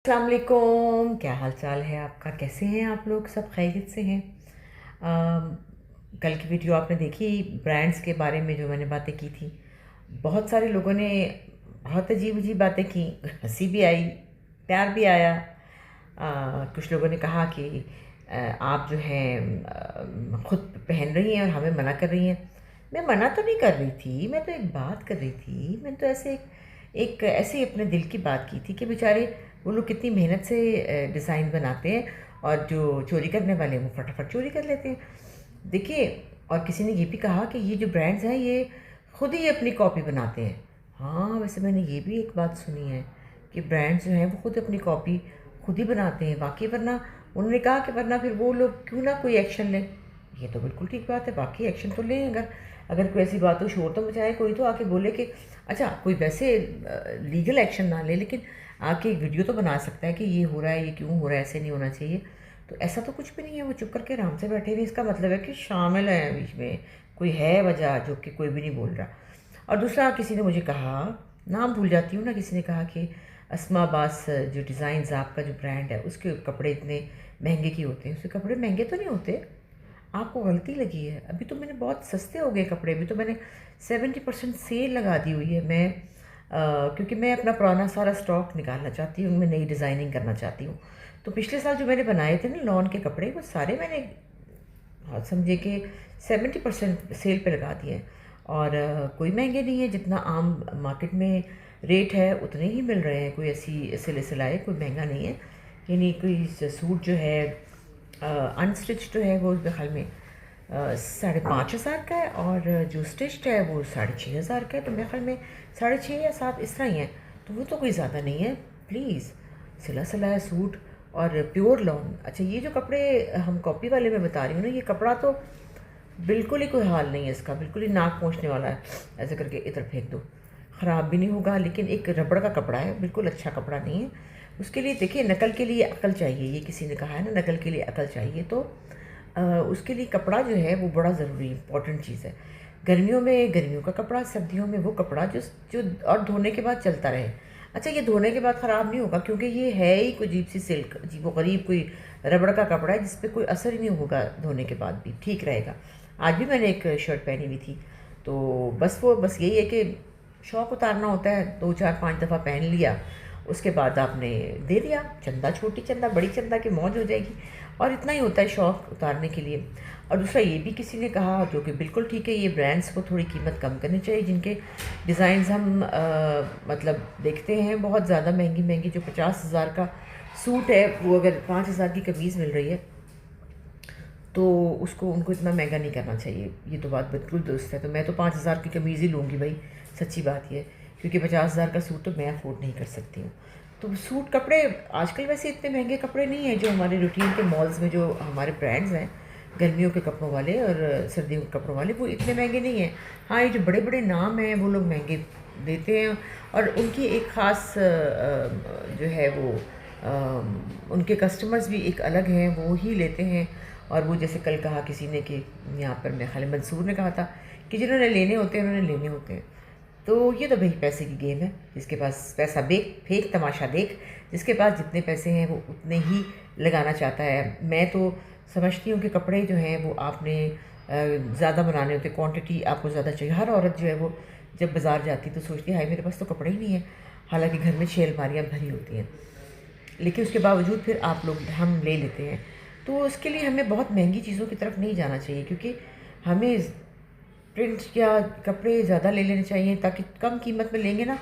अस्सलाम वालेकुम, क्या हाल चाल है आपका? कैसे हैं आप लोग? सब खैरियत से हैं? कल की वीडियो आपने देखी ब्रांड्स के बारे में जो मैंने बातें की थी। बहुत सारे लोगों ने बहुत अजीब अजीब बातें की, हंसी भी आई, प्यार भी आया। कुछ लोगों ने कहा कि आप जो हैं खुद पहन रही हैं और हमें मना कर रही हैं। मैं मना तो नहीं कर रही थी, मैं तो एक बात कर रही थी। मैं तो ऐसे ही अपने दिल की बात की थी कि बेचारे वो लोग कितनी मेहनत से डिज़ाइन बनाते हैं और जो चोरी करने वाले हैं वो फटाफट चोरी कर लेते हैं। देखिए, और किसी ने ये भी कहा कि ये जो ब्रांड्स हैं ये खुद ही अपनी कॉपी बनाते हैं। हाँ, वैसे मैंने ये भी एक बात सुनी है कि ब्रांड्स जो हैं वो खुद अपनी कॉपी खुद ही बनाते हैं। वाकई, वरना उन्होंने कहा कि वरना फिर वो लोग क्यों ना कोई एक्शन लें। ये तो बिल्कुल ठीक बात है, बाकी एक्शन तो लें। अगर अगर कोई ऐसी बात हो, शोर तो मचाए, कोई तो आके बोले कि अच्छा, कोई वैसे लीगल एक्शन ना ले, लेकिन आके एक वीडियो तो बना सकता है कि ये हो रहा है, ये क्यों हो रहा है, ऐसे नहीं होना चाहिए। तो ऐसा तो कुछ भी नहीं है, वो चुप करके आराम से बैठे हुए। इसका मतलब है कि शामिल है बीच में, कोई है वजह जो कि कोई भी नहीं बोल रहा। और दूसरा, किसी ने मुझे कहा, नाम भूल जाती हूँ ना, किसी ने कहा कि अस्मा अब्बास जो डिज़ाइंस आपका जो ब्रांड है उसके कपड़े इतने महंगे क्यों होते हैं? उसके कपड़े महंगे तो नहीं होते, आपको गलती लगी है। अभी तो मैंने बहुत सस्ते हो गए कपड़े, अभी तो मैंने 70% सेल लगा दी हुई है। क्योंकि मैं अपना पुराना सारा स्टॉक निकालना चाहती हूँ, मैं नई डिज़ाइनिंग करना चाहती हूँ। तो पिछले साल जो मैंने बनाए थे ना लॉन के कपड़े, वो सारे मैंने, हाँ, समझिए कि 70% सेल पे लगा दिए हैं। और कोई महंगे नहीं है, जितना आम मार्केट में रेट है उतने ही मिल रहे हैं। कोई ऐसी सिले सिलाए कोई महंगा नहीं है। यानी कोई सूट जो है अनस्टिच जो है वो मेरे ख्याल में 5,500 का है, और जो स्टिच्ड है वो 6,500 का है। तो मेरे ख्याल में 6,500 या 7 इस तरह ही है। तो वो तो कोई ज़्यादा नहीं है। प्लीज़, सिला सिलाया सूट और प्योर लॉन। अच्छा, ये जो कपड़े हम कॉपी वाले में बता रही हूँ ना, ये कपड़ा तो बिल्कुल ही कोई हाल नहीं है इसका, बिल्कुल ही नाक पहुँचने वाला है। ऐसे करके इधर फेंक दो, ख़राब भी नहीं होगा। लेकिन एक रबड़ का कपड़ा है, बिल्कुल अच्छा कपड़ा नहीं है। उसके लिए देखिए, नकल के लिए अकल चाहिए, ये किसी ने कहा है ना, नकल के लिए अकल चाहिए। तो उसके लिए कपड़ा जो है वो बड़ा ज़रूरी इंपॉर्टेंट चीज़ है। गर्मियों में गर्मियों का कपड़ा, सर्दियों में वो कपड़ा जो जो और धोने के बाद चलता रहे। अच्छा, ये धोने के बाद ख़राब नहीं होगा, क्योंकि ये है ही कोई अजीब सी सिल्क, अजीब व गरीब कोई रबड़ का कपड़ा है जिस पे कोई असर ही नहीं होगा, धोने के बाद भी ठीक रहेगा। आज भी मैंने एक शर्ट पहनी हुई थी, तो बस यही है कि शौक़ उतारना होता है। 2 4 5 दफ़ा पहन लिया, उसके बाद आपने दे दिया चंदा, छोटी चंदा बड़ी चंदा की मौज हो जाएगी। और इतना ही होता है शौक़ उतारने के लिए। और दूसरा ये भी किसी ने कहा, जो कि बिल्कुल ठीक है, ये ब्रांड्स को थोड़ी कीमत कम करनी चाहिए, जिनके डिज़ाइंस हम मतलब देखते हैं बहुत ज़्यादा महंगी महंगी। जो 50,000 का सूट है, वो अगर 5,000 की कमीज़ मिल रही है तो उसको उनको इतना महंगा नहीं करना चाहिए। ये तो बात बिल्कुल दुरुस्त है। तो मैं तो 5,000 की कमीज़ ही लूँगी भाई, सच्ची बात ये है, क्योंकि 50,000 का सूट तो मैं अफोर्ड नहीं कर सकती हूँ। तो सूट कपड़े आजकल वैसे इतने महंगे कपड़े नहीं हैं। जो हमारे रूटीन के मॉल्स में जो हमारे ब्रांड्स हैं, गर्मियों के कपड़ों वाले और सर्दियों के कपड़ों वाले, वो इतने महंगे नहीं हैं। हाँ, ये जो बड़े बड़े नाम हैं वो लोग महंगे देते हैं, और उनकी एक ख़ास जो है वो उनके कस्टमर्स भी एक अलग हैं, वो ही लेते हैं। और वो जैसे कल कहा किसी ने कि यहाँ पर मेरे ख्याल मंसूर ने कहा था कि जिन्होंने लेने होते हैं उन्होंने लेने होते हैं। तो ये तो भाई पैसे की गेम है, जिसके पास पैसा फेंक तमाशा देख। जिसके पास जितने पैसे हैं वो उतने ही लगाना चाहता है। मैं तो समझती हूँ कि कपड़े जो हैं वो आपने ज़्यादा बनाने होते, क्वांटिटी आपको ज़्यादा चाहिए। हर औरत जो है वो जब बाज़ार जाती तो सोचती है हाय मेरे पास तो कपड़े ही नहीं है, हालांकि घर में 6 अलमारियाँ भरी होती हैं, लेकिन उसके बावजूद फिर हम ले लेते हैं। तो उसके लिए हमें बहुत महंगी चीज़ों की तरफ नहीं जाना चाहिए, क्योंकि हमें प्रिंट या कपड़े ज़्यादा ले लेने चाहिए, ताकि कम कीमत में लेंगे ना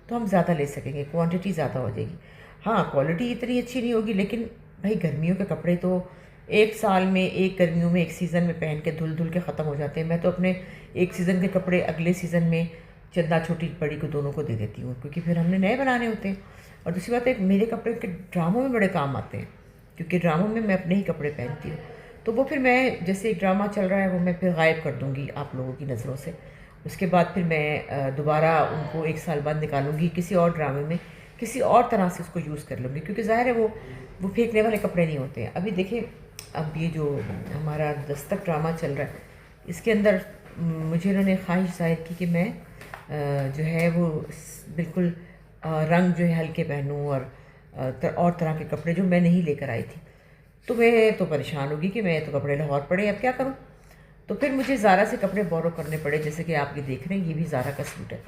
तो हम ज़्यादा ले सकेंगे, क्वांटिटी ज़्यादा हो जाएगी। हाँ, क्वालिटी इतनी अच्छी नहीं होगी, लेकिन भाई गर्मियों के कपड़े तो एक साल में, एक गर्मियों में, एक सीज़न में पहन के धुल धुल के ख़त्म हो जाते हैं। मैं तो अपने एक सीज़न के कपड़े अगले सीज़न में चंदा छोटी बड़ी को दोनों को दे देती हूँ, क्योंकि फिर हमने नए बनाने होते हैं। और दूसरी बात है, मेरे कपड़े के ड्रामों में बड़े काम आते हैं, क्योंकि ड्रामों में मैं अपने ही कपड़े पहनती हूँ। तो वो फिर मैं, जैसे एक ड्रामा चल रहा है, वो मैं फिर गायब कर दूँगी आप लोगों की नज़रों से। उसके बाद फिर मैं दोबारा उनको 1 साल बाद निकालूँगी, किसी और ड्रामे में किसी और तरह से उसको यूज़ कर लूँगी, क्योंकि ज़ाहिर है वो फेंकने वाले कपड़े नहीं होते हैं। अभी देखिए, अब ये जो हमारा दस्तक ड्रामा चल रहा है, इसके अंदर मुझे इन्होंने ख्वाहिश ज़ाहिर की कि मैं जो है वो बिल्कुल रंग जो है हल्के पहनूँ, और और तरह के कपड़े जो मैं नहीं लेकर आई थी। तो मैं तो परेशान होगी कि मैं तो कपड़े लाहौर पड़े, अब क्या करूँ। तो फिर मुझे ज़ारा से कपड़े बोरो करने पड़े, जैसे कि आप ये देख रहे हैं, ये भी ज़ारा का सूट है।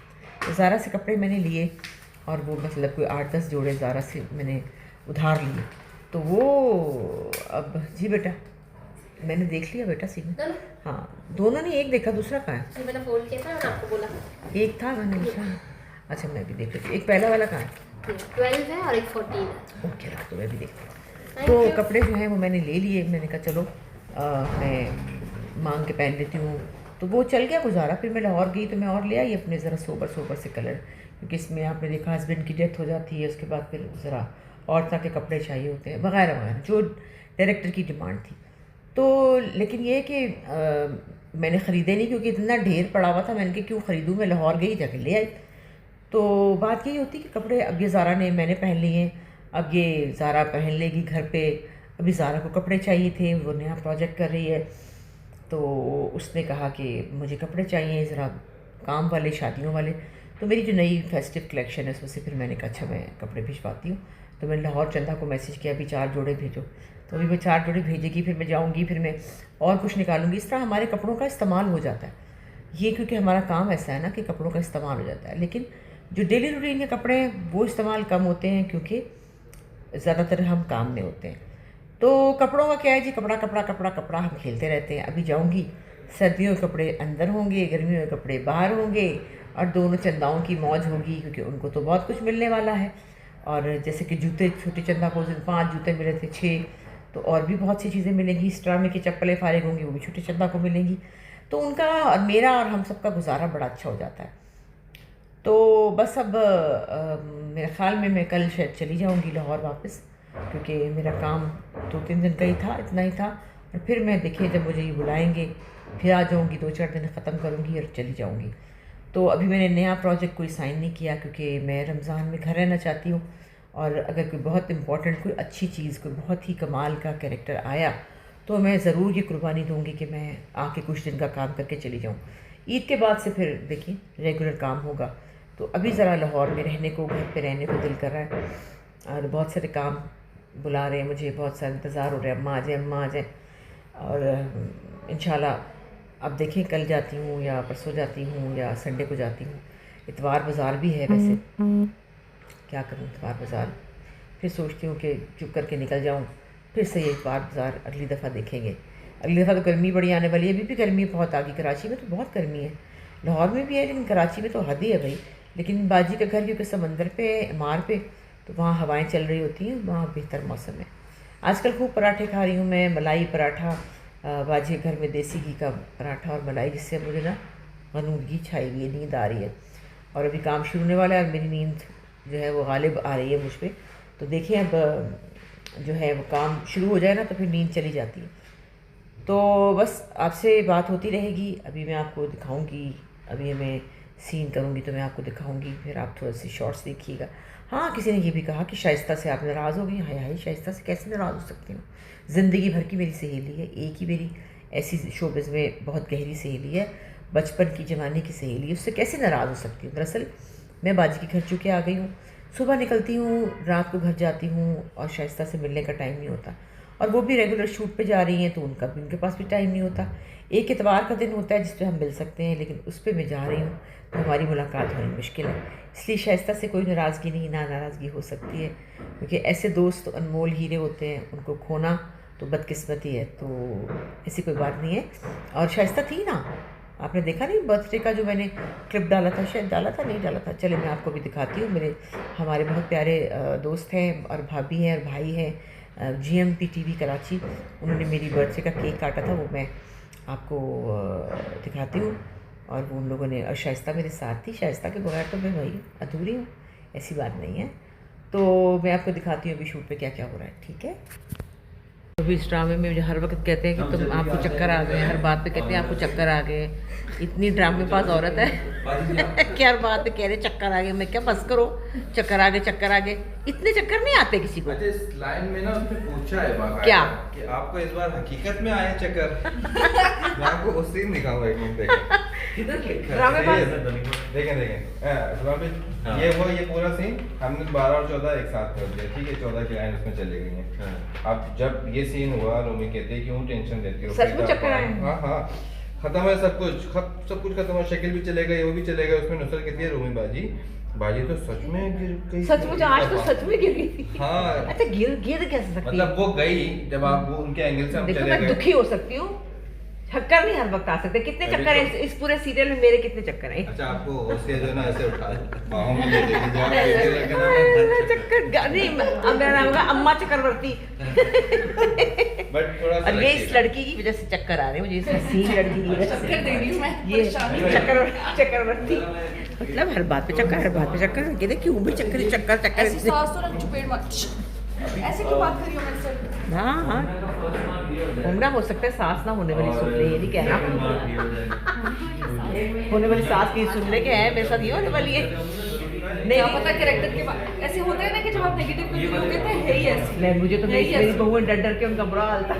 तो ज़ारा से कपड़े मैंने लिए और वो मतलब कोई 8-10 जोड़े ज़ारा से मैंने उधार लिए। तो वो अब जी बेटा मैंने देख लिया बेटा सीधे। हाँ दोनों ने, एक देखा दूसरा कहाँ है? मैंने फोन किया था और आपको बोला एक था मैंने दूसरा। अच्छा मैं भी देख लेती, एक पहला वाला कहाँ है? 12 है और एक 14 है। ओके रख दो, मैं भी देखती हूँ। तो कपड़े जो हैं वो मैंने ले लिए। मैंने कहा चलो मैं मांग के पहन लेती हूँ। तो वो चल गया गुजारा। फिर मैं लाहौर गई तो मैं और ले आई अपने ज़रा सोबर से कलर, क्योंकि इसमें आपने देखा हस्बैंड की डेथ हो जाती है, उसके बाद फिर ज़रा और तरह के कपड़े चाहिए होते हैं वगैरह वगैरह, जो डायरेक्टर की डिमांड थी। तो लेकिन ये कि मैंने ख़रीदे नहीं, क्योंकि इतना ढेर पड़ा हुआ था। मैंने कहा क्यों ख़रीदूँ, मैं लाहौर गई जाके ले आई। तो बात यही होती कि कपड़े अब ये ज़ारा ने मैंने पहन लिए हैं, अब ये ज़ारा पहन लेगी घर पे। अभी ज़ारा को कपड़े चाहिए थे, वो नया प्रोजेक्ट कर रही है, तो उसने कहा कि मुझे कपड़े चाहिए ज़रा काम वाले, शादियों वाले। तो मेरी जो नई फेस्टिव कलेक्शन है उसमें से फिर मैंने कहा अच्छा मैं कपड़े भिजवाती हूँ। तो मैंने लाहौर चंदा को मैसेज किया अभी 4 जोड़े भेजो। तो अभी वो 4 जोड़े भेजेगी, फिर मैं जाऊँगी, फिर मैं और कुछ निकालूंगी। इस तरह हमारे कपड़ों का इस्तेमाल हो जाता है। ये क्योंकि हमारा काम ऐसा है ना कि कपड़ों का इस्तेमाल हो जाता है, लेकिन जो डेली रूटीन के कपड़े हैं वो इस्तेमाल कम होते हैं, क्योंकि ज़्यादातर हम काम में होते हैं। तो कपड़ों का क्या है जी, कपड़ा कपड़ा कपड़ा कपड़ा हम खेलते रहते हैं। अभी जाऊंगी, सर्दियों के कपड़े अंदर होंगे, गर्मियों के कपड़े बाहर होंगे, और दोनों चंदाओं की मौज होगी, क्योंकि उनको तो बहुत कुछ मिलने वाला है। और जैसे कि जूते, छोटे चंदा को 5 जूते मिले थे, 6, तो और भी बहुत सी चीज़ें मिलेंगी। स्ट्रामे की चप्पलें फारिग होंगी, वो भी छोटे चंदा को मिलेंगी। तो उनका और मेरा और हम सबका गुजारा बड़ा अच्छा हो जाता है। तो बस अब मेरे ख़्याल में मैं कल शायद चली जाऊंगी लाहौर वापस, क्योंकि मेरा काम 2-3 दिन का ही था, इतना ही था। और फिर मैं देखिए जब मुझे ये बुलाएंगे फिर आ जाऊंगी, 2-4 दिन ख़त्म करूंगी और चली जाऊंगी। तो अभी मैंने नया प्रोजेक्ट कोई साइन नहीं किया, क्योंकि मैं रमज़ान में घर रहना चाहती हूँ। और अगर कोई बहुत इम्पॉर्टेंट, कोई अच्छी चीज़, कोई बहुत ही कमाल का कैरेक्टर आया तो मैं ज़रूर ये कुर्बानी दूंगी कि मैं आके कुछ दिन का काम करके चली जाऊँ। ईद के बाद से फिर देखिए रेगुलर काम होगा। तो अभी ज़रा लाहौर में रहने को, घर पे रहने को दिल कर रहा है, और बहुत सारे काम बुला रहे हैं मुझे, बहुत सारा इंतज़ार हो रहा है, अम्मा आ जाए अम्मा आ जाए। और इंशाल्लाह अब देखें कल जाती हूँ या परसों जाती हूँ या संडे को जाती हूँ। इतवार बाज़ार भी है वैसे, क्या करूँ इतवार बाज़ार। फिर सोचती हूँ कि चुप करके निकल जाऊँ, फिर से ये इतवार बाज़ार अगली दफ़ा देखेंगे। अगली दफ़ा तो गर्मी बड़ी आने वाली है, अभी भी गर्मी बहुत आ गई। कराची में तो बहुत गर्मी है, लाहौर में भी है, लेकिन कराची में तो हद ही है भाई। लेकिन बाजी का घर क्योंकि समंदर पे है, मार पे, तो वहाँ हवाएं चल रही होती हैं, वहाँ बेहतर मौसम है। आजकल खूब पराठे खा रही हूँ मैं, मलाई पराठा, बाजी के घर में देसी घी का पराठा और मलाई, जिससे मुझे ना गनूदगी छाई हुई है, नींद आ रही है। और अभी काम शुरू होने वाला है और मेरी नींद जो है वो गालिब आ रही है मुझ पर। तो देखिए अब जो है वो काम शुरू हो जाए ना तो फिर नींद चली जाती है। तो बस आपसे बात होती रहेगी। अभी मैं आपको दिखाऊंगी, अभी मैं सीन करूंगी तो मैं आपको दिखाऊंगी, फिर आप थोड़ा सी शॉर्ट्स देखिएगा। हाँ किसी ने ये भी कहा कि शाइस्ता से आप नाराज़ हो गई। हाय हाय, शाइस्ता से कैसे नाराज़ हो सकती हूँ, ज़िंदगी भर की मेरी सहेली है, एक ही मेरी ऐसी शोबिज़ में बहुत गहरी सहेली है, बचपन की जवानी की सहेली है, उससे कैसे नाराज़ हो सकती हूँ। दरअसल मैं बाजी के घर चुके आ गई हूँ, सुबह निकलती हूँ, रात को घर जाती हूँ, और शाइस्ता से मिलने का टाइम नहीं होता। और वो भी रेगुलर शूट पे जा रही हैं तो उनका भी, उनके पास भी टाइम नहीं होता। एक इतवार का दिन होता है जिस पे हम मिल सकते हैं, लेकिन उस पर मैं जा रही हूँ तो हमारी मुलाकात होनी मुश्किल है। इसलिए शाइस्ता से कोई नाराज़गी नहीं, ना नाराज़गी हो सकती है, क्योंकि ऐसे दोस्त तो अनमोल हीरे होते हैं, उनको खोना तो बदकिस्मती है। तो ऐसी कोई बात नहीं है। और शाइस्ता थी ना, आपने देखा नहीं बर्थडे का जो मैंने क्लिप डाला था, शायद डाला था, नहीं डाला था, चले मैं आपको भी दिखाती हूँ। मेरे हमारे बहुत प्यारे दोस्त हैं और भाभी हैं और भाई हैं, GMP TV कराची, उन्होंने मेरी बर्थडे का केक काटा था, वो मैं आपको दिखाती हूँ। और वो उन लोगों ने, और शाइस्ता मेरे साथ थी, शाइस्ता के बगैर तो मैं वही अधूरी हूँ, ऐसी बात नहीं है। तो मैं आपको दिखाती हूँ अभी शूट पे क्या क्या हो रहा है, ठीक है। अभी इस ड्रामे में मुझे हर वक्त कहते हैं कि तुम, आपको चक्कर आ गए, हर बात पे कहते हैं आपको चक्कर आ गए। इतनी ड्रामेबाज औरत है कि हर बात पे कह रहे चक्कर आ गए। मैं क्या, बस करो, चक्कर आ गए, चक्कर आ गए, इतने चक्कर नहीं आते किसी को। इस लाइन में ना उसने पूछा है क्या कि आपको इस बार हकीकत में आए चक्कर मैं आपको उस सीन दिखाऊंगा एक मिनट। ड्रामे सही है, पास देखें सलमान भाई, ये पूरा सीन हमने 12 और 14 एक साथ कर दिया, ठीक है, 14 की लाइन उसमें चली गई है। अब जब ये सीन हुआ, रोमी कहती है क्यों टेंशन लेती हो, सच में चक्कर आए? हाँ, खत्म है सब कुछ, खत्म है, शकील भी चलेगा, वो भी चलेगा। उसमें नुसरत कहती है रोमी बाजी तो सच में गिर गई, सचमुच आज तो सच में गिर गई थी। हाँ, अच्छा गिर कैसे सकती है? मतलब वो गई जब आप वो उनके एंगल से हम देखो चले मैं गए। दुखी हो सकती हूँ, चक्कर नहीं हर वक्त आ सकते। कितने अभी चक्कर तो- हैं इस पूरे सीरियल में, मेरे कितने चक्कर हैं? अच्छा, आपको होश है जो ना ऐसे उठा बाहों में ले लेके जाओ, ऐसे लगे ना। चक्कर नहीं, अब मेरा नाम होगा अम्मा चक्रवर्ती। बट थोड़ा सा और ये इस लड़की की वजह से चक्कर आ रहे हैं मुझे, इस हसीन लड़की की वजह चक्कर दे रही हूँ मैं, से। ये परेशान हो चक्रवर्ती मतलब हर बात पे चक्कर कहते क्यों भी चक्कर ऐसी सांस तो रख, चपेट मत, ऐसे क्यों बात करी हो मेरे से? हाँ उम्र हो सकता है सांस ना होने वाली सुन ले, ये नहीं कहना होने वाली सांस की सुन ले, क्या है मेरे साथ ये होने वाली है। क्या पता कैरेक्टर के बाद ऐसे होते हैं ना कि जब आप नेगेटिव कुछ लोगे तो है ही ऐसे। नहीं, मुझे तो नहीं, मेरी ऐसे। बहू डर के उनका बुरा हाल था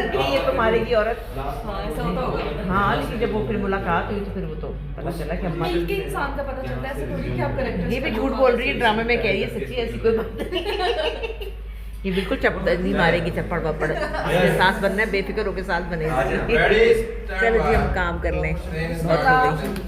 कि ये तो मारेगी औरत। हाँ, ऐसा होता होगा। हाँ लेकिन जब वो फिर मुलाकात हुई तो फिर वो तो पता चला कि अम्मा मिल के इंसान का पता चलता है, ऐसे थोड़ी कि आप कैरेक्टर ये भी झूठ बोल रही है, ड्रामे में कह रही है, सच्ची ऐसी कोई बात नहीं। ये बिल्कुल नहीं मारेगी चप्पड़ वप्पड़, इसमें सांस बनना है, बेफिक्र होकर सांस बनेगी। Ready? चलो जी हम काम कर लें, बहुत हो गई।